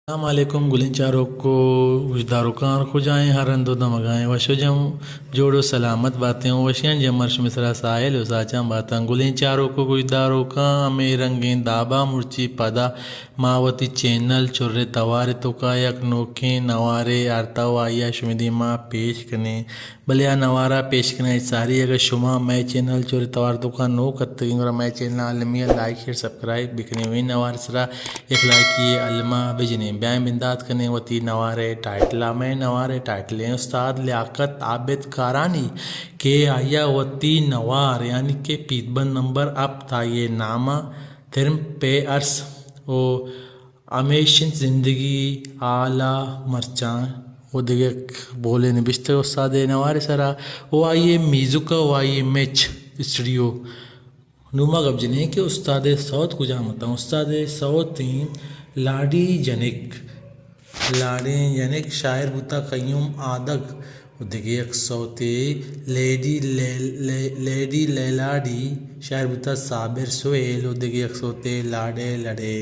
السلام علیکم گلین چاروں کو وجدارکان خو جائیں ہر اندو دمگائیں وشو جم جوڑو سلامت باتیں وشین جمرش مصرا ساحل وساچاں باتاں گلین چاروں کو وجدارکان ہمیں رنگین دابا مرچی پدا ماوتی چینل چرے توارے تو کا یک نوکیں نوارے آرتا وایا شمیدی ما پیش کنے بلیا نوارا پیش کنے ساری اگر شما میں چینل چرے توار تو کا نو کرتے گا میں چینل عالمیہ لائک شیئر سبسکرائب بکنے ہوئی نوار سرا ایک لائکی علمہ بجنے بیان بندات کنے وتی نوارے ٹائٹلا میں نوارے ٹائٹلیں استاد لیاقت عابد کارانی کہ آیا وتی نوار یعنی کہ پیت بند نمبر اب تا یہ نامہ ترم پہ عرص او ہمیشن زندگی اعلیٰ مرچان وہ دیگه بولے نبشتے استاد نوارے سرا وہ آئیے میزوکا وہ آئیے میچ اسٹوڈیو نوما گب جنے کہ استاد صوت کو جامتا ہوں استاد صوتیں لاڈی جنک شاعر بوتا قیوم آدگ وہ دیگه ایک صوتے لیڈی لیلاڈی شاعر بوتا صابر سویل وہ دیگه ایک صوتے لاڈے لڑے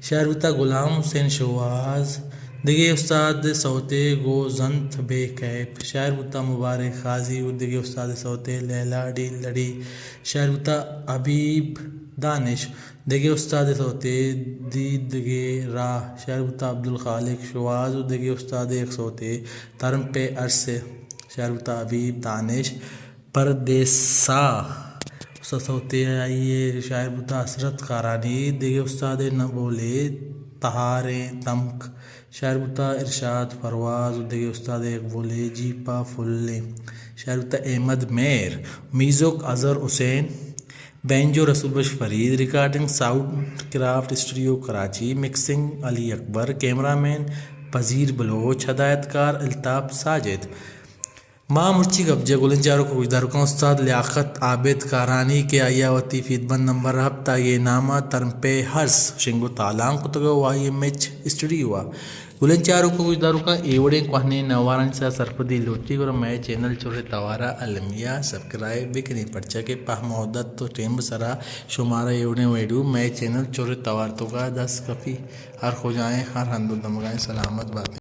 شاعر بوتا غلام حسین شواز دیگه استاد صوتے گو زنت بے کیپ شاعر بوتا مبارک خازی اور دیگه استاد صوتے لیلاڈی لڑی شاعر بوتا حبیب دانش دیگه استاد صوتے دیدگے راہ شاعر بوتا عبدالخالق شواز اور دیگه استاد ایک صوتے ترم پہ عرصے شاعر بوتا حبیب دانش پردیسا استاد صوتے آئیے شاعر بوتا حسرت کارانی دیگه استاد نبولے تہارے تمک شاعر بوتا ارشاد پرواز اور دیگه استاد ایک بولے جیپا فلے شاعر بوتا Ahmed Mir music Azhar Hussain banjo Rasool Bakhsh Farid recording sound craft studio Karachi mixing Ali Akbar camera man پذیر بلوچ ہدایت کار الطاف ساجد ماں مرچی گبجے گلن چاروں کو وجدارکان استاد لیاقت عابد کارانی کے آیا وتی فیت بند نمبر ہفتہ یہ نامہ ترم پہ ہرس شنگو تالان کو تگو وائی میچ اسٹوڈیو گلن چاروں کو وجدارکان ایوڑیں کوہنے نوارن سا سرپدی لوٹی گرو میں چینل چورے توارا علمیہ سبسکرائب بکنی پرچا کے پہ محدت تو ٹیم سرا شمارا ایوڑیں ویڈیو میں چینل چورے توار تو کا 10 کفی ہر خو جائیں ہر ہندو دمگائیں سلامت باتیں